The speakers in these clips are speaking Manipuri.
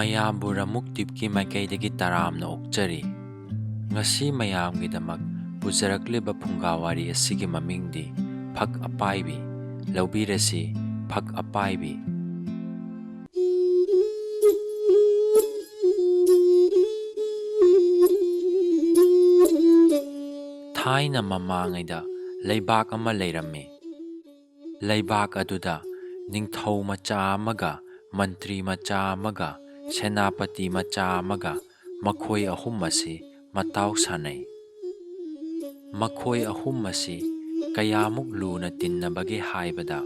ꯃꯌꯥꯝꯕꯨ ꯔꯃꯨꯛ ꯇꯤꯞꯀꯤ ꯃꯥꯏꯀꯩꯗꯒꯤ ꯇꯔꯥꯝꯅ ꯑꯣꯛꯆꯔꯤ꯫ ꯉꯁꯤ ꯃꯌꯥꯝꯒꯤꯗꯃꯛ ꯄꯨꯖꯔꯛꯂꯤꯕ ꯐꯨꯡꯒꯥ ꯋꯥꯔꯤ ꯑꯁꯤꯒꯤ ꯃꯃꯤꯡꯗꯤ ꯐꯛ ꯑꯄꯥꯏꯕꯤ꯫ ꯂꯧꯕꯤꯔꯁꯤ ꯐꯛ ꯑꯄꯥꯏꯕꯤ꯫ ꯊꯥꯏꯅ ꯃꯃꯥꯡꯉꯩꯗ ꯂꯩꯕꯥꯛ ꯑꯃ ꯂꯩꯔꯝꯃꯤ꯫ ꯂꯩꯕꯥꯛ ꯑꯗꯨꯗ ꯅꯤꯡꯊꯧ ꯃꯆꯥ ꯑꯃꯒ ꯃꯟꯇ꯭ꯔꯤ ꯃꯆꯥ ꯑꯃꯒ ꯁꯦꯅꯥꯄꯇꯤ ꯃꯆꯥ ꯑꯃꯒ ꯃꯈꯣꯏ ꯑꯍꯨꯝ ꯑꯁꯤ ꯃꯇꯥꯎ ꯁꯥꯟꯅꯩ꯫ ꯃꯈꯣꯏ ꯑꯍꯨꯝ ꯑꯁꯤ ꯀꯌꯥꯃꯨꯛ ꯂꯨꯅ ꯇꯤꯟꯅꯕꯒꯦ ꯍꯥꯏꯕꯗ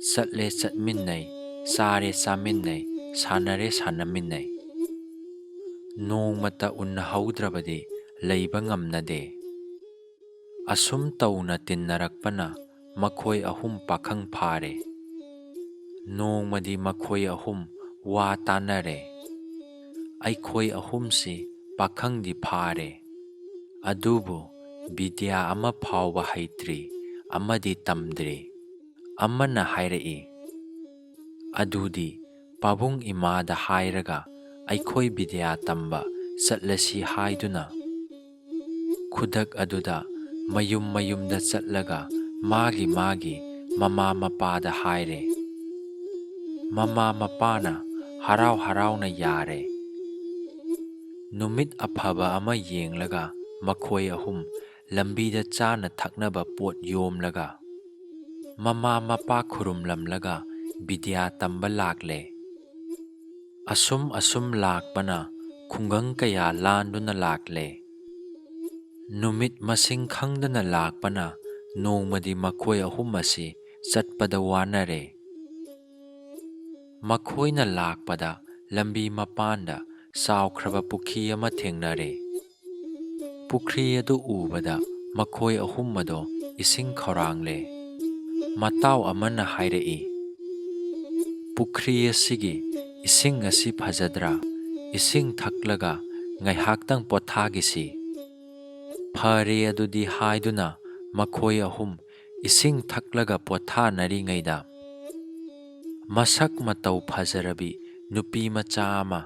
ꯆꯠꯂꯦ ꯆꯠꯃꯤꯟꯅꯩ, ꯆꯥꯔꯦ ꯆꯥꯃꯤꯟꯅꯩ, ꯁꯥꯟꯅꯔꯦ ꯁꯥꯟꯅꯃꯤꯟꯅꯩ꯫ ꯅꯣꯡꯃꯇ ꯎꯟꯅꯍꯧꯗ꯭ꯔꯕꯗꯤ ꯂꯩꯕ ꯉꯝꯅꯗꯦ꯫ ꯑꯁꯨꯝ ꯇꯧꯅ ꯇꯤꯟꯅꯔꯛꯄꯅ ꯃꯈꯣꯏ ꯑꯍꯨꯝ ꯄꯥꯈꯪ ꯐꯥꯔꯦ꯫ ꯅꯣꯡꯃꯗꯤ ꯃꯈꯣꯏ ꯑꯍꯨꯝ ꯋꯥ ꯇꯥꯟꯅꯔꯦ꯫ ꯑꯩꯈꯣꯏ ꯑꯍꯨꯝꯁꯤ ꯄꯥꯈꯪꯗꯤ ꯐꯥꯔꯦ, ꯑꯗꯨꯕꯨ ꯕꯤꯗ꯭ꯌꯥ ꯑꯃ ꯐꯥꯎꯕ ꯍꯩꯇ꯭ꯔꯤ ꯑꯃꯗꯤ ꯇꯝꯗ꯭ꯔꯤ꯫ ꯑꯃꯅ ꯍꯥꯏꯔꯛꯏ, ꯑꯗꯨꯗꯤ ꯄꯥꯕꯨꯡ ꯏꯃꯥꯗ ꯍꯥꯏꯔꯒ ꯑꯩꯈꯣꯏ ꯕꯤꯗ꯭ꯌꯥ ꯇꯝꯕ ꯆꯠꯂꯁꯤ ꯍꯥꯏꯗꯨꯅ ꯈꯨꯗꯛ ꯑꯗꯨꯗ ꯃꯌꯨꯝ ꯃꯌꯨꯝꯗ ꯆꯠꯂꯒ ꯃꯥꯒꯤ ꯃꯃꯥ ꯃꯄꯥꯗ ꯍꯥꯏꯔꯦ꯫ ꯃꯃꯥ ꯃꯄꯥꯅ ꯍꯔꯥꯎ ꯍꯔꯥꯎꯅ ꯌꯥꯔꯦ꯫ ꯅꯨꯃꯤꯠ ꯑꯐꯕ ꯑꯃ ꯌꯦꯡꯂꯒ ꯃꯈꯣꯏ ꯑꯍꯨꯝ ꯂꯝꯕꯤꯗ ꯆꯥꯅ ꯊꯛꯅꯕ ꯄꯣꯠ ꯌꯣꯝꯂꯒ ꯃꯃꯥ ꯃꯄꯥ ꯈꯨꯔꯨꯝꯂꯝꯂꯒ ꯕꯤꯗ꯭ꯌꯥ ꯇꯝꯕ ꯂꯥꯛꯂꯦ꯫ ꯑꯁꯨꯝ ꯂꯥꯛꯄꯅ ꯈꯨꯡꯒꯪ ꯀꯌꯥ ꯂꯥꯟꯗꯨꯅ ꯂꯥꯛꯂꯦ꯫ ꯅꯨꯃꯤꯠ ꯃꯁꯤꯡ ꯈꯪꯗꯅ ꯂꯥꯛꯄꯅ ꯅꯣꯡꯃꯗꯤ ꯃꯈꯣꯏ ꯑꯍꯨꯝ ꯑꯁꯤ ꯆꯠꯄꯗ ꯋꯥꯅꯔꯦ꯫ ꯃꯈꯣꯏꯅ ꯂꯥꯛꯄꯗ ꯂꯝꯕꯤ ꯃꯄꯥꯟꯗ ꯆꯥꯎꯈ꯭ꯔꯕ ꯄꯨꯈ꯭ꯔꯤ ꯑꯃ ꯊꯦꯡꯅꯔꯦ꯫ ꯄꯨꯈ꯭ꯔꯤ ꯑꯗꯨ ꯎꯕꯗ ꯃꯈꯣꯏ ꯑꯍꯨꯝ ꯑꯗꯣ ꯏꯁꯤꯡ ꯈꯧꯔꯥꯡꯂꯦ꯫ ꯃꯇꯥꯎ ꯑꯃꯅ ꯍꯥꯏꯔꯛꯏ, ꯄꯨꯈ꯭ꯔꯤ ꯑꯁꯤꯒꯤ ꯏꯁꯤꯡ ꯑꯁꯤ ꯐꯖꯗ꯭ꯔꯥ? ꯏꯁꯤꯡ ꯊꯛꯂꯒ ꯉꯥꯏꯍꯥꯛꯇꯪ ꯄꯣꯊꯥꯈꯤꯁꯤ꯫ ꯐꯔꯦ ꯑꯗꯨꯗꯤ ꯍꯥꯏꯗꯨꯅ ꯃꯈꯣꯏ ꯑꯍꯨꯝ ꯏꯁꯤꯡ ꯊꯛꯂꯒ ꯄꯣꯊꯥꯅꯔꯤꯉꯩꯗ ꯃꯁꯛ ꯃꯇꯧ ꯐꯖꯔꯕꯤ ꯅꯨꯄꯤ ꯃꯆꯥ ꯑꯃ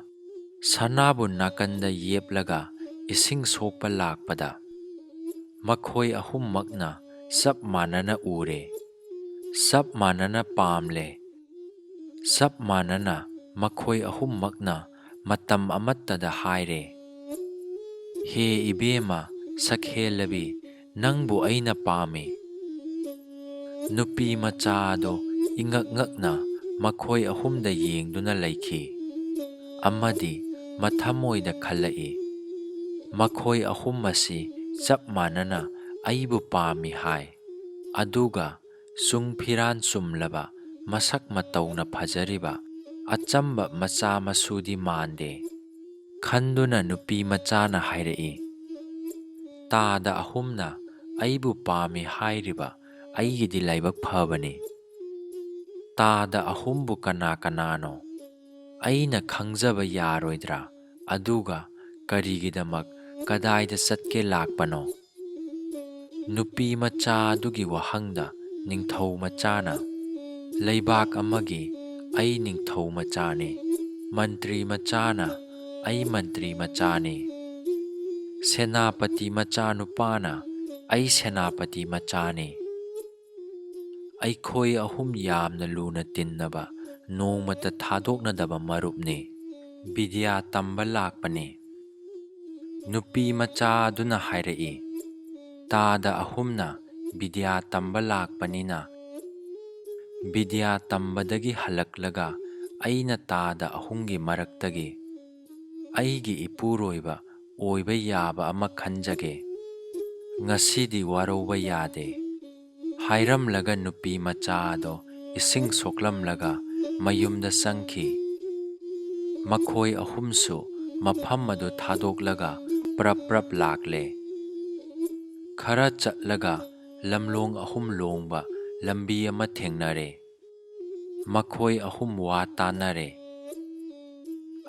ꯁꯅꯥꯕꯨꯟ ꯅꯥꯀꯟꯗ ꯌꯦꯞꯂꯒ ꯏꯁꯤꯡ ꯁꯣꯛꯄ ꯂꯥꯛꯄꯗ ꯃꯈꯣꯏ ꯑꯍꯨꯝꯃꯛꯅ ꯆꯞ ꯃꯥꯟꯅꯅ ꯎꯔꯦ, ꯆꯞ ꯃꯥꯟꯅꯅ ꯄꯥꯝꯂꯦ, ꯆꯞ ꯃꯥꯟꯅꯅ ꯃꯈꯣꯏ ꯑꯍꯨꯝꯃꯛꯅ ꯃꯇꯝ ꯑꯃꯠꯇꯗ ꯍꯥꯏꯔꯦ, ꯍꯦ ꯏꯕꯦꯝꯃ ꯁꯛꯍꯦꯜꯂꯕꯤ, ꯅꯪꯕꯨ ꯑꯩꯅ ꯄꯥꯝꯃꯤ꯫ ꯅꯨꯄꯤ ꯃꯆꯥ ꯑꯗꯣ ꯏꯉꯛ ꯉꯛꯅ ꯃꯈꯣꯏ ꯑꯍꯨꯝꯗ ꯌꯦꯡꯗꯨꯅ ꯂꯩꯈꯤ꯫ ꯑꯃꯗꯤ ꯃꯊꯃꯣꯏꯗ ꯈꯜꯂꯛꯏ, ꯃꯈꯣꯏ ꯑꯍꯨꯝ ꯑꯁꯤ ꯆꯞ ꯃꯥꯟꯅꯅ ꯑꯩꯕꯨ ꯄꯥꯝꯃꯤ ꯍꯥꯏ, ꯑꯗꯨꯒ ꯆꯨꯡ ꯐꯤꯔꯥꯟ ꯆꯨꯝꯂꯕ ꯃꯁꯛ ꯃꯇꯧꯅ ꯐꯖꯔꯤꯕ ꯑꯆꯝꯕ ꯃꯆꯥ ꯃꯁꯨꯗꯤ ꯃꯥꯟꯗꯦ ꯈꯟꯗꯨꯅ ꯅꯨꯄꯤ ꯃꯆꯥꯅ ꯍꯥꯏꯔꯛꯏ, ꯇꯥꯗ ꯑꯍꯨꯝꯅ ꯑꯩꯕꯨ ꯄꯥꯝꯃꯤ ꯍꯥꯏꯔꯤꯕ ꯑꯩꯒꯤꯗꯤ ꯂꯥꯏꯕꯛ ꯐꯕꯅꯤ꯫ ꯇꯥꯗ ꯑꯍꯨꯝꯕꯨ ꯀꯅꯥ ꯀꯅꯥꯅꯣ? ꯑꯩꯅ ꯈꯪꯖꯕ ꯌꯥꯔꯣꯏꯗ꯭ꯔꯥ? ꯑꯗꯨꯒ ꯀꯔꯤꯒꯤꯗꯃꯛ ꯀꯗꯥꯏꯗ ꯆꯠꯀꯦ ꯂꯥꯛꯄꯅꯣ? ꯅꯨꯄꯤ ꯃꯆꯥ ꯑꯗꯨꯒꯤ ꯋꯥꯍꯪꯗ ꯅꯤꯡꯊꯧ ꯃꯆꯥꯅ, ꯂꯩꯕꯥꯛ ꯑꯃꯒꯤ ꯑꯩ ꯅꯤꯡꯊꯧ ꯃꯆꯥꯅꯤ, ꯃꯟꯇ꯭ꯔꯤ ꯃꯆꯥꯅ ꯑꯩ ꯃꯟꯇ꯭ꯔꯤ ꯃꯆꯥꯅꯤ, ꯁꯦꯅꯥꯄꯇꯤ ꯃꯆꯥꯅꯨꯄꯥꯅ ꯑꯩ ꯁꯦꯅꯥꯄꯇꯤ ꯃꯆꯥꯅꯤ꯫ ꯑꯩꯈꯣꯏ ꯑꯍꯨꯝ ꯌꯥꯝꯅ ꯂꯨꯅ ꯇꯤꯟꯅꯕ ꯅꯣꯡꯃꯇ ꯊꯥꯗꯣꯛꯅꯗꯕ ꯃꯔꯨꯞꯅꯤ, ꯕꯤꯗ꯭ꯌꯥ ꯇꯝꯕ ꯂꯥꯛꯄꯅꯤ꯫ ꯅꯨꯄꯤ ꯃꯆꯥ ꯑꯗꯨꯅ ꯍꯥꯏꯔꯛꯏ, ꯇꯥꯗ ꯑꯍꯨꯝꯅ ꯕꯤꯗ꯭ꯌꯥ ꯇꯝꯕ ꯂꯥꯛꯄꯅꯤꯅ ꯕꯤꯗ꯭ꯌꯥ ꯇꯝꯕꯗꯒꯤ ꯍꯜꯂꯛꯂꯒ ꯑꯩꯅ ꯇꯥꯗ ꯑꯍꯨꯝꯒꯤ ꯃꯔꯛꯇꯒꯤ ꯑꯩꯒꯤ ꯏꯄꯨꯔꯣꯏꯕ ꯑꯣꯏꯕ ꯌꯥꯕ ꯑꯃ ꯈꯟꯖꯒꯦ꯫ ꯉꯁꯤꯗꯤ ꯋꯥꯔꯧꯕ ꯌꯥꯗꯦ꯫ ꯍꯥꯏꯔꯝꯂꯒ ꯅꯨꯄꯤ ꯃꯆꯥ ꯑꯗꯣ ꯏꯁꯤꯡ ꯁꯣꯛꯂꯝꯂꯒ ꯃꯌꯨꯝꯗ ꯆꯪꯈꯤ꯫ ꯃꯈꯣꯏ ꯑꯍꯨꯝꯁꯨ ꯃꯐꯝ ꯑꯗꯨ ꯊꯥꯗꯣꯛꯂꯒ ꯄ꯭ꯔꯞ ꯂꯥꯛꯂꯦ꯫ ꯈꯔ ꯆꯠꯂꯒ ꯂꯝꯂꯣꯡ ꯑꯍꯨꯝ ꯂꯣꯡꯕ ꯂꯝꯕꯤ ꯑꯃ ꯊꯦꯡꯅꯔꯦ꯫ ꯃꯈꯣꯏ ꯑꯍꯨꯝ ꯋꯥ ꯇꯥꯟꯅꯔꯦ,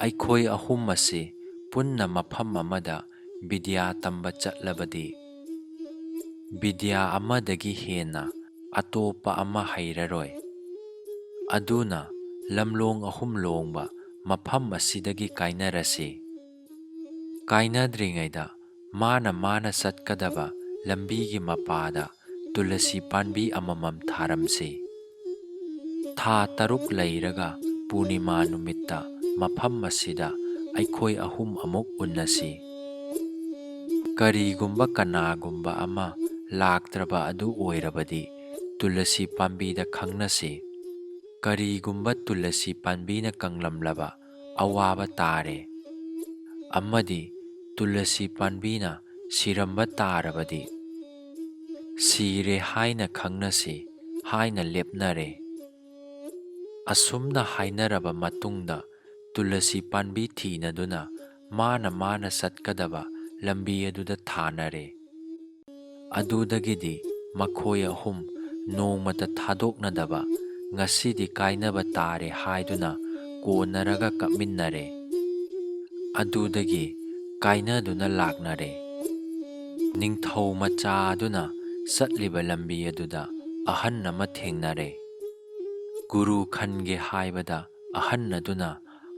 ꯑꯩꯈꯣꯏ ꯑꯍꯨꯝ ꯑꯁꯤ ꯄꯨꯟꯅ ꯃꯐꯝ ꯑꯃꯗ ꯕꯤꯗ꯭ꯌꯥ ꯇꯝꯕ ꯆꯠꯂꯕꯗꯤ ꯕꯤꯗ꯭ꯌꯥ ꯑꯃꯗꯒꯤ ꯍꯦꯟꯅ ꯑꯇꯣꯞꯄ ꯑꯃ ꯍꯩꯔꯔꯣꯏ꯫ ꯑꯗꯨꯅ ꯂꯝꯂꯣꯡ ꯑꯍꯨꯝ ꯂꯣꯡꯕ ꯃꯐꯝ ꯑꯁꯤꯗꯒꯤ ꯀꯥꯏꯅꯔꯁꯤ꯫ ꯀꯥꯏꯅꯗ꯭ꯔꯤꯉꯩꯗ ꯃꯥꯅ ꯆꯠꯀꯗꯕ ꯂꯝꯕꯤꯒꯤ ꯃꯄꯥꯗ ꯇꯨꯂꯁꯤ ꯄꯥꯟꯕꯤ ꯑꯃꯃꯝ ꯊꯥꯔꯝꯁꯤ꯫ ꯊꯥ 6 ꯂꯩꯔꯒ ꯄꯨꯔꯅꯤꯃꯥ ꯅꯨꯃꯤꯠꯇ ꯃꯐꯝ ꯑꯁꯤꯗ ꯑꯩꯈꯣꯏ 3 ꯑꯃꯨꯛ ꯎꯟꯅꯁꯤ꯫ ꯀꯔꯤꯒꯨꯝꯕ ꯀꯅꯥꯒꯨꯝꯕ ꯑꯃ ꯂꯥꯛꯇ꯭ꯔꯕ ꯑꯗꯨ ꯑꯣꯏꯔꯕꯗꯤ ꯇꯨꯂꯁꯤ ꯄꯥꯝꯕꯤꯗ ꯈꯪꯅꯁꯤ꯫ ꯀꯔꯤꯒꯨꯝꯕ ꯇꯨꯂꯁꯤ ꯄꯥꯟꯕꯤꯅ ꯀꯪꯂꯝꯂꯕ ꯑꯋꯥꯕ ꯇꯥꯔꯦ ꯑꯃꯗꯤ ꯇꯨꯂꯁꯤ ꯄꯥꯟꯕꯤꯅ ꯁꯤꯔꯝꯕ ꯇꯥꯔꯕꯗꯤ ꯁꯤꯔꯦ ꯍꯥꯏꯅ ꯈꯪꯅꯁꯤ ꯍꯥꯏꯅ ꯂꯦꯞꯅꯔꯦ꯫ ꯑꯁꯨꯝꯅ ꯍꯥꯏꯅꯔꯕ ꯃꯇꯨꯡꯗ ꯇꯨꯂꯁꯤ ꯄꯥꯟꯕꯤ ꯊꯤꯅꯗꯨꯅ ꯃꯥꯅ ꯆꯠꯀꯗꯕ ꯂꯝꯕꯤ ꯑꯗꯨꯗ ꯊꯥꯅꯔꯦ꯫ ꯑꯗꯨꯗꯒꯤꯗꯤ ꯃꯈꯣꯏ 3 ꯅꯣꯡꯃꯇ ꯊꯥꯗꯣꯛꯅꯗꯕ ꯉꯁꯤꯗꯤ ꯀꯥꯏꯅꯕ ꯇꯥꯔꯦ ꯍꯥꯏꯗꯨꯅ ꯀꯣꯟꯅꯔꯒ ꯀꯞꯃꯤꯟꯅꯔꯦ꯫ ꯑꯗꯨꯗꯒꯤ ꯀꯥꯏꯅꯗꯨꯅ ꯂꯥꯛꯅꯔꯦ꯫ ꯅꯤꯡꯊꯧ ꯃꯆꯥ ꯑꯗꯨꯅ ꯆꯠꯂꯤꯕ ꯂꯝꯕꯤ ꯑꯗꯨꯗ ꯑꯍꯟ ꯑꯃ ꯊꯦꯡꯅꯔꯦ꯫ ꯒꯨꯔꯨ ꯈꯟꯒꯦ ꯍꯥꯏꯕꯗ ꯑꯍꯟ ꯑꯗꯨꯅ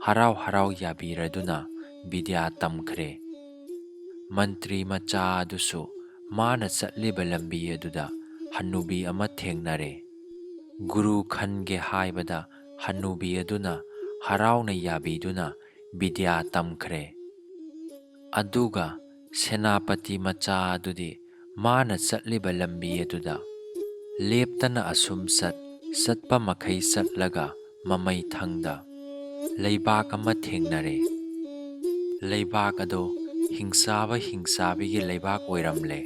ꯍꯔꯥꯎ ꯌꯥꯕꯤꯔꯗꯨꯅ ꯕꯤꯗ꯭ꯌꯥ ꯇꯝꯈ꯭ꯔꯦ꯫ ꯃꯟꯇ꯭ꯔꯤ ꯃꯆꯥ ꯑꯗꯨꯁꯨ ꯃꯥꯅ ꯆꯠꯂꯤꯕ ꯂꯝꯕꯤ ꯑꯗꯨꯗ ꯍꯟꯅꯨꯕꯤ ꯑꯃ ꯊꯦꯡꯅꯔꯦ꯫ ꯒꯨꯔꯨ ꯈꯟꯒꯦ ꯍꯥꯏꯕꯗ ꯍꯟꯅꯨꯕꯤ ꯑꯗꯨꯅ ꯍꯔꯥꯎꯅ ꯌꯥꯕꯤꯗꯨꯅ ꯕꯤꯗ꯭ꯌꯥ ꯇꯝꯈ꯭ꯔꯦ꯫ ꯑꯗꯨꯒ ꯁꯦꯅꯥꯄꯇꯤ ꯃꯆꯥ ꯑꯗꯨꯗꯤ ꯃꯥꯅ ꯆꯠꯂꯤꯕ ꯂꯝꯕꯤ ꯑꯗꯨꯗ ꯂꯦꯞꯇꯅ ꯑꯁꯨꯝ ꯆꯠꯄ ꯃꯈꯩ ꯆꯠꯂꯒ ꯃꯃꯩꯊꯪꯗ ꯂꯩꯕꯥꯛ ꯑꯃ ꯊꯦꯡꯅꯔꯦ꯫ ꯂꯩꯕꯥꯛ ꯑꯗꯣ ꯍꯤꯡꯆꯥꯕꯤꯒꯤ ꯂꯩꯕꯥꯛ ꯑꯣꯏꯔꯝꯂꯦ꯫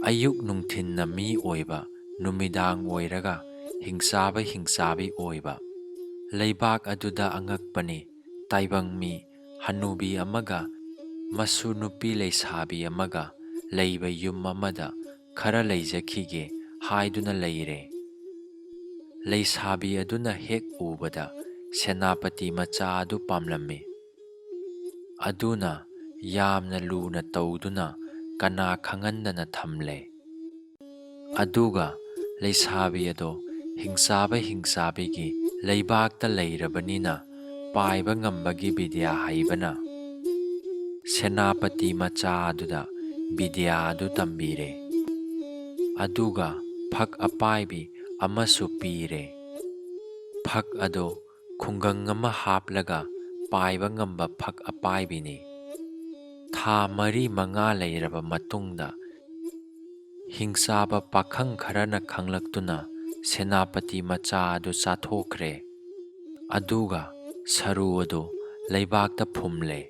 ꯑꯌꯨꯛ ꯅꯨꯡꯊꯤꯟꯅ ꯃꯤ ꯑꯣꯏꯕ, ꯅꯨꯃꯤꯗꯥꯡ ꯑꯣꯏꯔꯒ ꯍꯤꯡꯆꯥꯕꯤ ꯑꯣꯏꯕ ꯂꯩꯕꯥꯛ ꯑꯗꯨꯗ ꯑꯉꯛꯄꯅꯤ ꯇꯥꯏꯕꯪ ꯃꯤ ꯍꯟꯅꯨꯕꯤ ꯑꯃꯒ ꯃꯁꯨ ꯅꯨꯄꯤ ꯂꯩꯁꯥꯕꯤ ꯑꯃꯒ ꯂꯩꯕ ꯌꯨꯝ ꯑꯃꯗ ꯈꯔ ꯂꯩꯖꯈꯤꯒꯦ ꯍꯥꯏꯗꯨꯅ ꯂꯩꯔꯦ꯫ ꯂꯩꯁꯥꯕꯤ ꯑꯗꯨꯅ ꯍꯦꯛ ꯎꯕꯗ ꯁꯦꯅꯥꯄꯇꯤ ꯃꯆꯥ ꯑꯗꯨ ꯄꯥꯝꯂꯝꯃꯤ꯫ ꯑꯗꯨꯅ ꯌꯥꯝꯅ ꯂꯨꯅ ꯇꯧꯗꯨꯅ ꯀꯅꯥ ꯈꯪꯍꯟꯗꯅ ꯊꯝꯂꯦ꯫ ꯑꯗꯨꯒ ꯂꯩꯁꯥꯕꯤ ꯑꯗꯣ ꯍꯤꯡꯆꯥꯕꯤꯒꯤ ꯂꯩꯕꯥꯛꯇ ꯂꯩꯔꯕꯅꯤꯅ ꯄꯥꯏꯕ ꯉꯝꯕꯒꯤ ꯕꯤꯗ꯭ꯌꯥ ꯍꯩꯕꯅ ꯁꯦꯅꯥꯄꯇꯤ ꯃꯆꯥ ꯑꯗꯨꯗ ꯕꯤꯗ꯭ꯌꯥ ꯑꯗꯨ ꯇꯝꯕꯤꯔꯦ꯫ ꯑꯗꯨꯒ ꯐꯛ ꯑꯄꯥꯏꯕꯤ ꯑꯃꯁꯨ ꯄꯤꯔꯦ꯫ ꯐꯛ ꯑꯗꯣ ꯈꯨꯡꯒꯪ ꯑꯃ ꯍꯥꯞꯂꯒ ꯄꯥꯏꯕ ꯉꯝꯕ ꯐꯛ ꯑꯄꯥꯏꯕꯤꯅꯤ꯫ ꯊꯥ 4-5 ꯂꯩꯔꯕ ꯃꯇꯨꯡꯗ ꯍꯤꯡꯆꯥꯕ ꯄꯥꯈꯪ ꯈꯔꯅ ꯈꯪꯂꯛꯇꯨꯅ ꯁꯦꯅꯥꯄꯇꯤ ꯃꯆꯥ ꯑꯗꯨ ꯆꯥꯊꯣꯛꯈ꯭ꯔꯦ꯫ ꯑꯗꯨꯒ ꯁꯔꯨ ꯑꯗꯨ ꯂꯩꯕꯥꯛꯇ ꯐꯨꯝꯂꯦ꯫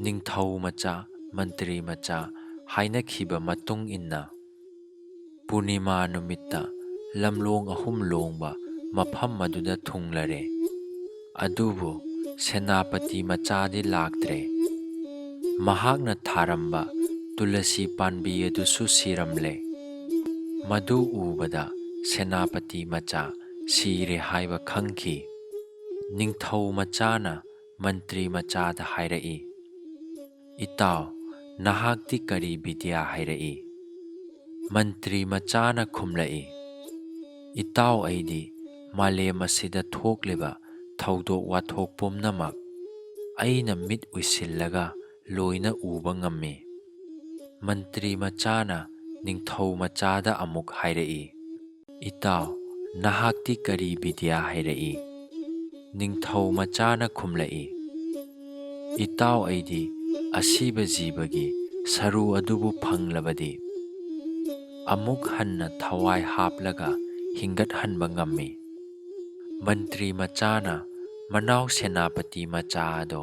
ꯅꯤꯡꯊꯧ ꯃꯆꯥ, ꯃꯟꯇ꯭ꯔꯤ ꯃꯆꯥ ꯍꯥꯏꯅꯈꯤꯕ ꯃꯇꯨꯡ ꯏꯟꯅ ꯄꯨꯔꯅꯤꯃꯥ ꯅꯨꯃꯤꯠꯇ ꯂꯝꯂꯣꯡ 3 ꯂꯣꯡꯕ ꯃꯐꯝ ꯑꯗꯨꯗ ꯊꯨꯡꯂꯔꯦ꯫ ꯑꯗꯨꯕꯨ ꯁꯦꯅꯥꯄꯇꯤ ꯃꯆꯥꯗꯤ ꯂꯥꯛꯇ꯭ꯔꯦ꯫ ꯃꯍꯥꯛꯅ ꯊꯥꯔꯝꯕ ꯇꯨꯂꯁꯤ ꯄꯥꯟꯕꯤ ꯑꯗꯨꯁꯨ ꯁꯤꯔꯝꯂꯦ꯫ ꯃꯗꯨ ꯎꯕꯗ ꯁꯦꯅꯥꯄꯇꯤ ꯃꯆꯥ ꯁꯤꯔꯦ ꯍꯥꯏꯕ ꯈꯪꯈꯤ꯫ ꯅꯤꯡꯊꯧ ꯃꯆꯥꯅ ꯃꯟꯇ꯭ꯔꯤ ꯃꯆꯥꯗ ꯍꯥꯏꯔꯛꯏ, "ꯏꯇꯥꯎ, ꯅꯍꯥꯛꯇꯤ ꯀꯔꯤ ꯕꯤꯗ꯭ꯌꯥ ꯍꯩꯔꯛꯏ?" ꯃꯟꯇ꯭ꯔꯤ ꯃꯆꯥꯅ ꯈꯨꯝꯂꯛꯏ, "ꯏꯇꯥꯎ, ꯑꯩꯗꯤ ꯃꯥꯂꯦꯝ ꯑꯁꯤꯗ ꯊꯣꯛꯂꯤꯕ ꯊꯧꯗꯣꯛ ꯋꯥꯊꯣꯛ ꯄꯨꯝꯅꯃꯛ ꯑꯩꯅ ꯃꯤꯠ ꯎꯏꯁꯤꯜꯂꯒ ꯂꯣꯏꯅ ꯎꯕ ꯉꯝꯃꯤ." ꯃꯟꯇ꯭ꯔꯤ ꯃꯆꯥꯅ ꯅꯤꯡꯊꯧ ꯃꯆꯥꯗ ꯑꯃꯨꯛ ꯍꯥꯏꯔꯛꯏ, "ꯏꯇꯥꯎ, ꯅꯍꯥꯛꯇꯤ ꯀꯔꯤ ꯕꯤꯗ꯭ꯌꯥ ꯍꯩꯔꯛꯏ?" ꯅꯤꯡꯊꯧ ꯃꯆꯥꯅ ꯈꯨꯝꯂꯛꯏ, "ꯏꯇꯥꯎ, ꯑꯩꯗꯤ ꯑꯁꯤꯕ ꯖꯤꯕꯒꯤ ꯁꯔꯨ ꯑꯗꯨꯕꯨ ꯐꯪꯂꯕꯗꯤ ꯑꯃꯨꯛ ꯍꯟꯅ ꯊꯋꯥꯏ ꯍꯥꯞꯂꯒ ꯍꯤꯡꯒꯠꯍꯟꯕ ꯉꯝꯃꯤ." ꯃꯟꯇ꯭ꯔꯤ ꯃꯆꯥꯅ ꯃꯅꯥꯎ ꯁꯦꯅꯥꯄꯇꯤ ꯃꯆꯥ ꯑꯗꯣ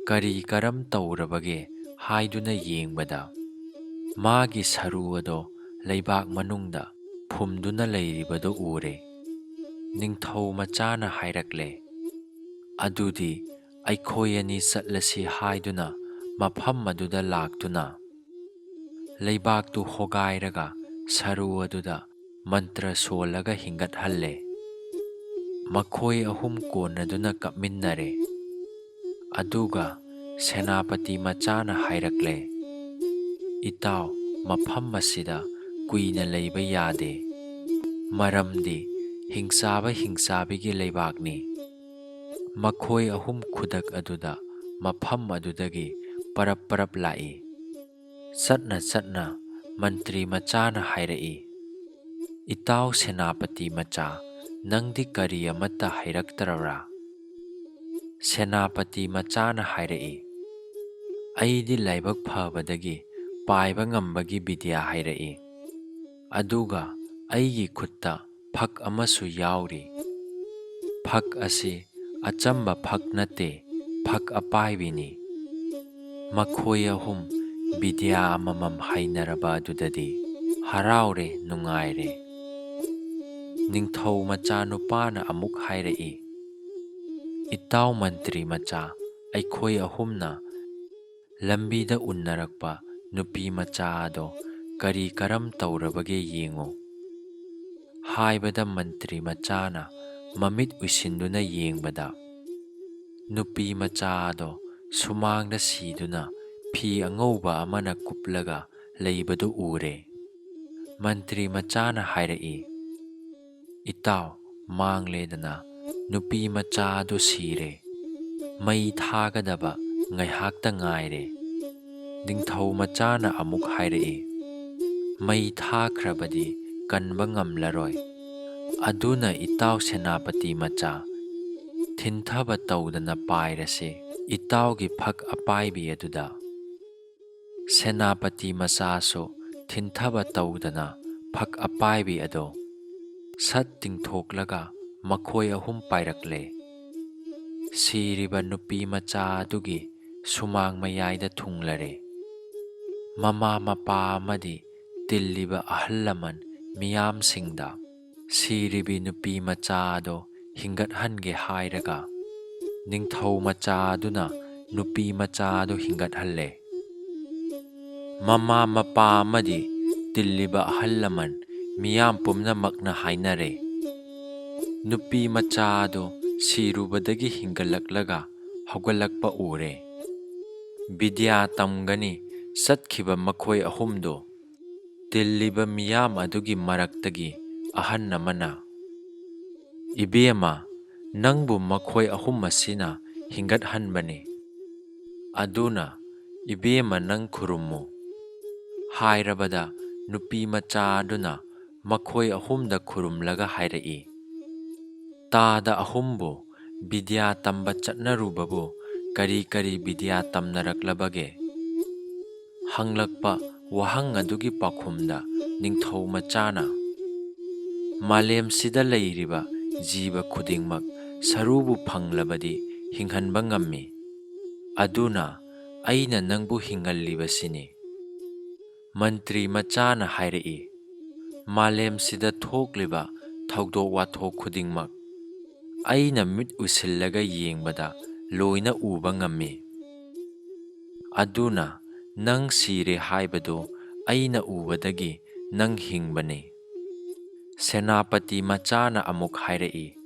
ꯀꯔꯤ ꯀꯔꯝ ꯇꯧꯔꯕꯒꯦ ꯍꯥꯏꯗꯨꯅ ꯌꯦꯡꯕꯗ ꯃꯥꯒꯤ ꯁꯔꯨ ꯑꯗꯣ ꯂꯩꯕꯥꯛ ꯃꯅꯨꯡꯗ ꯐꯨꯝꯗꯨꯅ ꯂꯩꯔꯤꯕꯗꯨ ꯎꯔꯦ꯫ ꯅꯤꯡꯊꯧ ꯃꯆꯥꯅ ꯍꯥꯏꯔꯛꯂꯦ, "ꯑꯗꯨꯗꯤ ꯑꯩꯈꯣꯏ ꯑꯅꯤ ꯆꯠꯂꯁꯤ" ꯍꯥꯏꯗꯨꯅ ꯃꯐꯝ ꯑꯗꯨꯗ ꯂꯥꯛꯇꯨꯅ ꯂꯩꯕꯥꯛꯇꯨ ꯍꯣꯒꯥꯏꯔꯒ ꯁꯔꯨ ꯑꯗꯨꯗ ꯃꯟꯇ꯭ꯔ ꯁꯣꯜꯂꯒ ꯍꯤꯡꯒꯠꯍꯜꯂꯦ꯫ ꯃꯈꯣꯏ 3 ꯀꯣꯟꯅꯗꯨꯅ ꯀꯞꯃꯤꯟꯅꯔꯦ꯫ ꯑꯗꯨꯒ ꯁꯦꯅꯥꯄꯇꯤ ꯃꯆꯥꯅ ꯍꯥꯏꯔꯛꯂꯦ, "ꯏꯇꯥꯎ, ꯃꯐꯝ ꯑꯁꯤꯗ ꯀꯨꯏꯅ ꯂꯩꯕ ꯌꯥꯗꯦ꯫ ꯃꯔꯝꯗꯤ ꯍꯤꯡꯆꯥꯕꯤꯒꯤ ꯂꯩꯕꯥꯛꯅꯤ꯫ ꯃꯈꯣꯏ ꯑꯍꯨꯝ ꯈꯨꯗꯛ ꯑꯗꯨꯗ ꯃꯐꯝ ꯑꯗꯨꯗꯒꯤ ꯄꯔꯞ ꯄꯔꯞ ꯂꯥꯛꯏ꯫ ꯆꯠꯅ ꯆꯠꯅ ꯃꯟꯇ꯭ꯔꯤ ꯃꯆꯥꯅ ꯍꯥꯏꯔꯛꯏ, "ꯏꯇꯥꯎ ꯁꯦꯅꯥꯄꯇꯤ ꯃꯆꯥ, ꯅꯪꯗꯤ ꯀꯔꯤ ꯑꯃꯠꯇ ꯍꯩꯔꯛꯇ꯭ꯔꯕ꯭ꯔꯥ?" ꯁꯦꯅꯥꯄꯇꯤ ꯃꯆꯥꯅ ꯍꯥꯏꯔꯛꯏ, "ꯑꯩꯗꯤ ꯂꯥꯏꯕꯛ ꯐꯕꯗꯒꯤ ꯄꯥꯏꯕ ꯉꯝꯕꯒꯤ ꯕꯤꯗ꯭ꯌꯥ ꯍꯩꯔꯛꯏ꯫ ꯑꯗꯨꯒ ꯑꯩꯒꯤ ꯈꯨꯠꯇ ꯐꯛ ꯑꯃꯁꯨ ꯌꯥꯎꯔꯤ꯫ ꯐꯛ ꯑꯁꯤ ꯑꯆꯝꯕ ꯐꯛ ꯅꯠꯇꯦ, ꯐꯛ ꯑꯄꯥꯏꯕꯤꯅꯤ." ꯃꯈꯣꯏ ꯑꯍꯨꯝ ꯕꯤꯗ꯭ꯌꯥ ꯑꯃꯃꯝ ꯍꯩꯅꯔꯕ ꯑꯗꯨꯗꯗꯤ ꯍꯔꯥꯎꯔꯦ, ꯅꯨꯡꯉꯥꯏꯔꯦ꯫ ꯅꯤꯡꯊꯧ ꯃꯆꯥꯅꯨꯄꯥꯅ ꯑꯃꯨꯛ ꯍꯥꯏꯔꯛꯏ, "ꯏꯇꯥꯎ ꯃꯟꯇ꯭ꯔꯤ ꯃꯆꯥ, ꯑꯩꯈꯣꯏ ꯑꯍꯨꯝꯅ ꯂꯝꯕꯤꯗ ꯎꯅꯔꯛꯄ ꯅꯨꯄꯤ ꯃꯆꯥ ꯑꯗꯣ ꯀꯔꯤ ꯀꯔꯝ ꯇꯧꯔꯕꯒꯦ ꯌꯦꯡꯉꯨ." ꯍꯥꯏꯕꯗ ꯃꯟꯇ꯭ꯔꯤ ꯃꯆꯥꯅ ꯃꯃꯤꯠ ꯎꯏꯁꯤꯟꯗꯨꯅ ꯌꯦꯡꯕꯗ ꯅꯨꯄꯤ ꯃꯆꯥ ꯑꯗꯣ ꯁꯨꯃꯥꯡꯗ ꯁꯤꯗꯨꯅ ꯐꯤ ꯑꯉꯧꯕ ꯑꯃꯅ ꯀꯨꯞꯂꯒ ꯂꯩꯕꯗꯨ ꯎꯔꯦ꯫ ꯃꯟꯇ꯭ꯔꯤ ꯃꯆꯥꯅ ꯍꯥꯏꯔꯛꯏ, "ꯏꯇꯥꯎ, ꯃꯥꯡꯂꯦꯗꯅ ꯅꯨꯄꯤ ꯃꯆꯥ ꯑꯗꯨ ꯁꯤꯔꯦ꯫ ꯃꯩ ꯊꯥꯒꯗꯕ ꯉꯥꯏꯍꯥꯛꯇ ꯉꯥꯏꯔꯦ." ꯅꯤꯡꯊꯧ ꯃꯆꯥꯅ ꯑꯃꯨꯛ ꯍꯥꯏꯔꯛꯏ, "ꯃꯩ ꯊꯥꯈ꯭ꯔꯕꯗꯤ ꯀꯟꯕ ꯉꯝꯂꯔꯣꯏ꯫ ꯑꯗꯨꯅ ꯏꯇꯥꯎ ꯁꯦꯅꯥꯄꯇꯤ ꯃꯆꯥ, ꯊꯤꯟꯊꯕ ꯇꯧꯗꯅ ꯄꯥꯏꯔꯁꯤ ꯏꯇꯥꯎꯒꯤ ꯐꯛ ꯑꯄꯥꯏꯕꯤ ꯑꯗꯨꯗ." ꯁꯦꯅꯥꯄꯇꯤ ꯃꯆꯥꯁꯨ ꯊꯤꯟꯊꯕ ꯇꯧꯗꯅ ꯐꯛ ꯑꯄꯥꯏꯕꯤ ꯑꯗꯣ ꯁꯠ ꯇꯤꯡꯊꯣꯛꯂꯒ ꯃꯈꯣꯏ ꯑꯍꯨꯝ ꯄꯥꯏꯔꯛꯂꯦ꯫ ꯁꯤꯔꯤꯕ ꯅꯨꯄꯤ ꯃꯆꯥ ꯑꯗꯨꯒꯤ ꯁꯨꯃꯥꯡ ꯃꯌꯥꯏꯗ ꯊꯨꯡꯂꯔꯦ꯫ ꯃꯃꯥ ꯃꯄꯥ ꯑꯃꯗꯤ ꯇꯤꯜꯂꯤꯕ ꯑꯍꯜ ꯂꯃꯟ ꯃꯤꯌꯥꯝꯁꯤꯡꯗ ꯁꯤꯔꯤꯕꯤ ꯅꯨꯄꯤ ꯃꯆꯥ ꯑꯗꯣ ꯍꯤꯡꯒꯠꯍꯟꯒꯦ ꯍꯥꯏꯔꯒ ꯅꯤꯡꯊꯧ ꯃꯆꯥ ꯑꯗꯨꯅ ꯅꯨꯄꯤ ꯃꯆꯥ ꯑꯗꯨ ꯍꯤꯡꯒꯠꯍꯜꯂꯦ꯫ ꯃꯃꯥ ꯃꯄꯥ ꯑꯃꯗꯤ ꯇꯤꯜꯂꯤꯕ ꯑꯍꯜ ꯂꯃꯟ ꯃꯤꯌꯥꯝ ꯄꯨꯝꯅꯃꯛꯅ ꯍꯥꯏꯅꯔꯦ, ꯅꯨꯄꯤ ꯃꯆꯥ ꯑꯗꯨ ꯁꯤꯔꯨꯕꯗꯒꯤ ꯍꯤꯡꯒꯠꯂꯛꯂꯒ ꯍꯧꯒꯠꯂꯛꯄ ꯎꯔꯦ꯫ ꯕꯤꯗ꯭ꯌꯥ ꯇꯝꯒꯅꯤ ꯆꯠꯈꯤꯕ ꯃꯈꯣꯏ ꯑꯍꯨꯝꯗꯨ ꯇꯤꯜꯂꯤꯕ ꯃꯤꯌꯥꯝ ꯑꯗꯨꯒꯤ ꯃꯔꯛꯇꯒꯤ ꯑꯍꯟ ꯑꯃꯅ, "ꯏꯕꯦꯝꯃ, ꯅꯪꯕꯨ ꯃꯈꯣꯏ ꯑꯍꯨꯝ ꯑꯁꯤꯅ ꯍꯤꯡꯒꯠꯍꯟꯕꯅꯤ꯫ ꯑꯗꯨꯅ ꯏꯕꯦꯝꯃ ꯅꯪ ꯈꯨꯔꯨꯝꯃꯨ." ꯍꯥꯏꯔꯕꯗ ꯅꯨꯄꯤ ꯃꯆꯥ ꯑꯗꯨꯅ ꯃꯈꯣꯏ ꯑꯍꯨꯝꯗ ꯈꯨꯔꯨꯝꯂꯒ ꯍꯥꯏꯔꯛꯏ, "ꯇꯥꯗ ꯑꯍꯨꯝꯕꯨ ꯕꯤꯗ꯭ꯌꯥ ꯇꯝꯕ ꯆꯠꯅꯔꯨꯕꯕꯨ ꯀꯔꯤ ꯀꯔꯤ ꯕꯤꯗ꯭ꯌꯥ ꯇꯝꯅꯔꯛꯂꯕꯒꯦ?" ꯍꯪꯂꯛꯄ ꯋꯥꯍꯪ ꯑꯗꯨꯒꯤ ꯄꯥꯎꯈꯨꯝꯗ ꯅꯤꯡꯊꯧ ꯃꯆꯥꯅ, "ꯃꯥꯂꯦꯝꯁꯤꯗ ꯂꯩꯔꯤꯕ ꯖꯤꯕ ꯈꯨꯗꯤꯡꯃꯛ ꯁꯔꯨꯕꯨ ꯐꯪꯂꯕꯗꯤ ꯍꯤꯡꯍꯟꯕ ꯉꯝꯃꯤ꯫ ꯑꯗꯨꯅ ꯑꯩꯅ ꯅꯪꯕꯨ ꯍꯤꯡꯍꯜꯂꯤꯕꯁꯤꯅꯤ." ꯃꯟꯇ꯭ꯔꯤ ꯃꯆꯥꯅ ꯍꯥꯏꯔꯛꯏ, "ꯃꯥꯂꯦꯝꯁꯤꯗ ꯊꯣꯛꯂꯤꯕ ꯊꯧꯗꯣꯛ ꯋꯥꯊꯣꯛ ꯈꯨꯗꯤꯡꯃꯛ ꯑꯩꯅ ꯃꯤꯠ ꯎꯏꯁꯤꯜꯂꯒ ꯌꯦꯡꯕꯗ ꯂꯣꯏꯅ ꯎꯕ ꯉꯝꯃꯤ꯫ ꯑꯗꯨꯅ ꯅꯪ ꯁꯤꯔꯦ ꯍꯥꯏꯕꯗꯨ ꯑꯩꯅ ꯎꯕꯗꯒꯤ ꯅꯪ ꯍꯤꯡꯕꯅꯤ." ꯁꯦꯅꯥꯄꯇꯤ ꯃꯆꯥꯅ ꯑꯃꯨꯛ ꯍꯥꯏꯔꯛꯏ,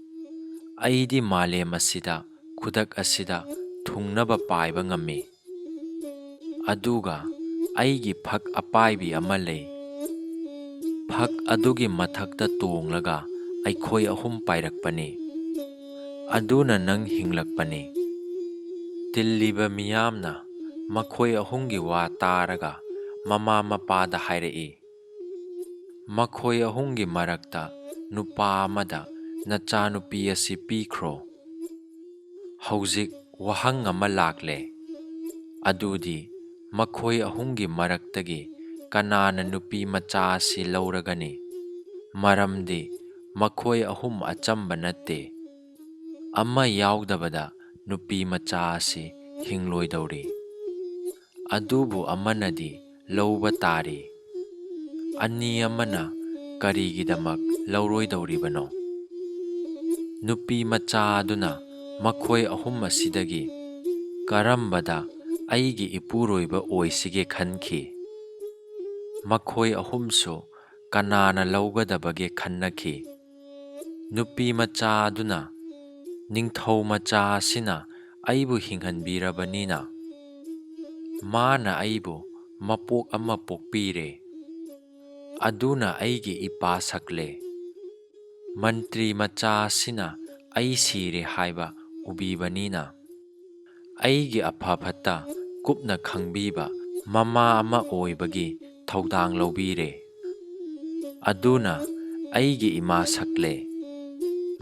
"ꯑꯩꯗꯤ ꯃꯥꯂꯦꯝ ꯑꯁꯤꯗ ꯈꯨꯗꯛ ꯑꯁꯤꯗ ꯊꯨꯡꯅꯕ ꯄꯥꯏꯕ ꯉꯝꯃꯤ꯫ ꯑꯗꯨꯒ ꯑꯩꯒꯤ ꯐꯛ ꯑꯄꯥꯏꯕꯤ ꯑꯃ ꯂꯩ꯫ ꯐꯛ ꯑꯗꯨꯒꯤ ꯃꯊꯛꯇ ꯇꯣꯡꯂꯒ ꯑꯩꯈꯣꯏ ꯑꯍꯨꯝ ꯄꯥꯏꯔꯛꯄꯅꯤ꯫ ꯑꯗꯨꯅ ꯅꯪ ꯍꯤꯡꯂꯛꯄꯅꯤ." ꯇꯤꯜꯂꯤꯕ ꯃꯤꯌꯥꯝꯅ ꯃꯈꯣꯏ ꯑꯍꯨꯝꯒꯤ ꯋꯥ ꯇꯥꯔꯒ ꯃꯃꯥ ꯃꯄꯥꯗ ꯍꯥꯏꯔꯛꯏ, "ꯃꯈꯣꯏ ꯑꯍꯨꯝꯒꯤ ꯃꯔꯛꯇ ꯅꯨꯄꯥ ꯑꯃꯗ ꯅꯆꯥꯅꯨꯄꯤ ꯑꯁꯤ ꯄꯤꯈ꯭ꯔꯣ." ꯍꯧꯖꯤꯛ ꯋꯥꯍꯪ ꯑꯃ ꯂꯥꯛꯂꯦ, ꯑꯗꯨꯗꯤ ꯃꯈꯣꯏ ꯑꯍꯨꯝꯒꯤ ꯃꯔꯛꯇꯒꯤ ꯀꯅꯥꯅ ꯅꯨꯄꯤ ꯃꯆꯥ ꯑꯁꯤ ꯂꯧꯔꯒꯅꯤ? ꯃꯔꯝꯗꯤ ꯃꯈꯣꯏ ꯑꯍꯨꯝ ꯑꯆꯝꯕ ꯅꯠꯇꯦ꯫ ꯑꯃ ꯌꯥꯎꯗꯕꯗ ꯅꯨꯄꯤ ꯃꯆꯥ ꯑꯁꯤ ꯍꯤꯡꯂꯣꯏꯗꯧꯔꯤ꯫ ꯑꯗꯨꯕꯨ ꯑꯃꯅꯗꯤ ꯂꯧꯕ ꯇꯥꯔꯤ꯫ ꯑꯅꯤ ꯑꯃꯅ ꯀꯔꯤꯒꯤꯗꯃꯛ ꯂꯧꯔꯣꯏꯗꯧꯔꯤꯕꯅꯣ? ꯅꯨꯄꯤ ꯃꯆꯥ ꯑꯗꯨꯅ ꯃꯈꯣꯏ ꯑꯍꯨꯝ ꯑꯁꯤꯗꯒꯤ ꯀꯔꯝꯕꯗ ꯑꯩꯒꯤ ꯏꯄꯨꯔꯣꯏꯕ ꯑꯣꯏꯁꯤꯒꯦ ꯈꯟꯈꯤ꯫ ꯃꯈꯣꯏ ꯑꯍꯨꯝꯁꯨ ꯀꯅꯥꯅ ꯂꯧꯒꯗꯕꯒꯦ ꯈꯟꯅꯈꯤ꯫ ꯅꯨꯄꯤ ꯃꯆꯥ ꯑꯗꯨꯅ, "ꯅꯤꯡꯊꯧ ꯃꯆꯥ ꯑꯁꯤꯅ ꯑꯩꯕꯨ ꯍꯤꯡꯍꯟꯕꯤꯔꯕꯅꯤꯅ ꯃꯥꯅ ꯑꯩꯕꯨ ꯃꯄꯣꯛ ꯑꯃ ꯄꯣꯛꯄꯤꯔꯦ꯫ ꯑꯗꯨꯅ ꯑꯩꯒꯤ ꯏꯄꯥ ꯁꯛꯂꯦ꯫ ꯃꯟꯇ꯭ꯔꯤ ꯃꯆꯥ ꯑꯁꯤꯅ ꯑꯩ ꯁꯤꯔꯦ ꯍꯥꯏꯕ ꯎꯕꯤꯕꯅꯤꯅ ꯑꯩꯒꯤ ꯑꯐ ꯐꯠꯇ ꯀꯨꯞꯅ ꯈꯪꯕꯤꯕ ꯃꯃꯥ ꯑꯃ ꯑꯣꯏꯕꯒꯤ ꯊꯧꯗꯥꯡ ꯂꯧꯕꯤꯔꯦ꯫ ꯑꯗꯨꯅ ꯑꯩꯒꯤ ꯏꯃꯥ ꯁꯛꯂꯦ,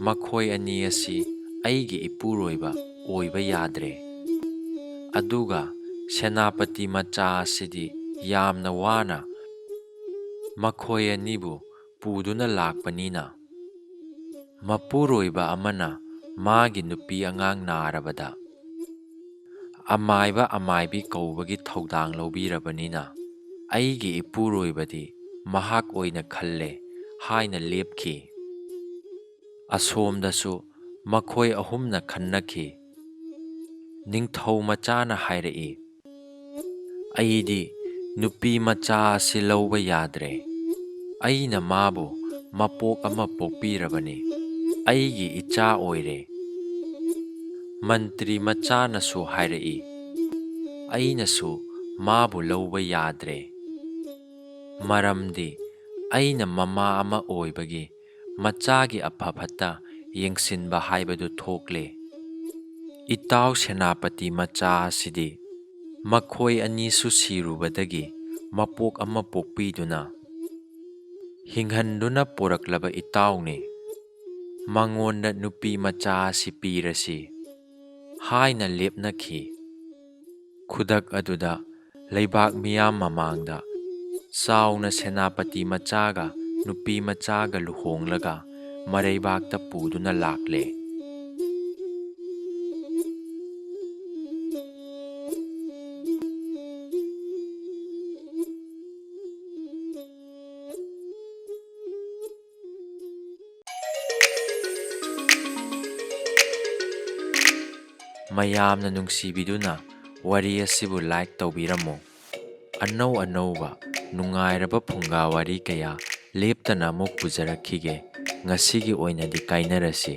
ꯃꯈꯣꯏ ꯑꯅꯤ ꯑꯁꯤ ꯑꯩꯒꯤ ꯏꯄꯨꯔꯣꯏꯕ ꯑꯣꯏꯕ ꯌꯥꯗ꯭ꯔꯦ꯫ ꯑꯗꯨꯒ ꯁꯦꯅꯥꯄꯇꯤ ꯃꯆꯥ ꯑꯁꯤꯗꯤ ꯌꯥꯝꯅ ꯋꯥꯅ ꯃꯈꯣꯏ ꯑꯅꯤꯕꯨ ꯄꯨꯗꯨꯅ ꯂꯥꯛꯄꯅꯤꯅ ꯃꯄꯨꯔꯣꯏꯕ ꯑꯃꯅ ꯃꯥꯒꯤ ꯅꯨꯄꯤ ꯑꯉꯥꯡ ꯅꯥꯔꯕꯗ ꯑꯃꯥꯏꯕ ꯑꯃꯥꯏꯕꯤ ꯀꯧꯕꯒꯤ ꯊꯧꯗꯥꯡ ꯂꯧꯕꯤꯔꯕꯅꯤꯅ ꯑꯩꯒꯤ ꯏꯄꯨꯔꯣꯏꯕꯗꯤ ꯃꯍꯥꯛ ꯑꯣꯏꯅ ꯈꯜꯂꯦ ꯍꯥꯏꯅ ꯂꯦꯞꯈꯤ꯫ ꯑꯁꯣꯝꯗꯁꯨ ꯃꯈꯣꯏ ꯑꯍꯨꯝꯅ ꯈꯟꯅꯈꯤ꯫ ꯅꯤꯡꯊꯧ ꯃꯆꯥꯅ ꯍꯥꯏꯔꯛꯏ, ꯑꯩꯗꯤ ꯅꯨꯄꯤ ꯃꯆꯥ ꯑꯁꯤ ꯂꯧꯕ ꯌꯥꯗ꯭ꯔꯦ꯫ ꯑꯩꯅ ꯃꯥꯕꯨ ꯃꯄꯣꯛ ꯑꯃ ꯄꯣꯛꯄꯤꯔꯕꯅꯤ, ꯑꯩꯒꯤ ꯏꯆꯥ ꯑꯣꯏꯔꯦ꯫ ꯃꯟꯇ꯭ꯔꯤ ꯃꯆꯥꯅꯁꯨ ꯍꯥꯏꯔꯛꯏ, ꯑꯩꯅꯁꯨ ꯃꯥꯕꯨ ꯂꯧꯕ ꯌꯥꯗ꯭ꯔꯦ, ꯃꯔꯝꯗꯤ ꯑꯩꯅ ꯃꯃꯥ ꯑꯃ ꯑꯣꯏꯕꯒꯤ ꯃꯆꯥꯒꯤ ꯑꯐ ꯐꯠꯇ ꯌꯦꯡꯁꯤꯟꯕ ꯍꯥꯏꯕꯗꯨ ꯊꯣꯛꯂꯦ꯫ ꯏꯇꯥꯎ ꯁꯦꯅꯥꯄꯇꯤ ꯃꯆꯥ ꯑꯁꯤꯗꯤ ꯃꯈꯣꯏ ꯑꯅꯤꯁꯨ ꯁꯤꯔꯨꯕꯗꯒꯤ ꯃꯄꯣꯛ ꯑꯃ ꯄꯣꯛꯄꯤꯗꯨꯅ ꯍꯤꯡꯍꯟꯗꯨꯅ ꯄꯣꯔꯛꯂꯕ ꯏꯇꯥꯎꯅꯤ꯫ ꯃꯉꯣꯟꯗ ꯅꯨꯄꯤ ꯃꯆꯥ ꯑꯁꯤ ꯄꯤꯔꯁꯤ ꯍꯥꯏꯅ ꯂꯦꯞꯅꯈꯤ꯫ ꯈꯨꯗꯛ ꯑꯗꯨꯗ ꯂꯩꯕꯥꯛ ꯃꯤꯌꯥꯝ ꯃꯃꯥꯡꯗ ꯆꯥꯎꯅ ꯁꯦꯅꯥꯄꯇꯤ ꯃꯆꯥꯒ ꯅꯨꯄꯤ ꯃꯆꯥꯒ ꯂꯨꯍꯣꯡꯂꯒ ꯃꯔꯩꯕꯥꯛꯇ ꯄꯨꯗꯨꯅ ꯂꯥꯛꯂꯦ꯫ ꯃꯌꯥꯝꯅ ꯅꯨꯡꯁꯤꯕꯤꯗꯨꯅ ꯋꯥꯔꯤ ꯑꯁꯤꯕꯨ ꯂꯥꯏꯛ ꯇꯧꯕꯤꯔꯝꯃꯨ꯫ ꯑꯅꯧ ꯑꯅꯧꯕ ꯅꯨꯡꯉꯥꯏꯔꯕ ꯐꯨꯡꯒꯥ ꯋꯥꯔꯤ ꯀꯌꯥ ꯂꯦꯞꯇꯅ ꯑꯃꯨꯛ ꯄꯨꯖꯔꯛꯈꯤꯒꯦ꯫ ꯉꯁꯤꯒꯤ ꯑꯣꯏꯅꯗꯤ ꯀꯥꯏꯅꯔꯁꯤ꯫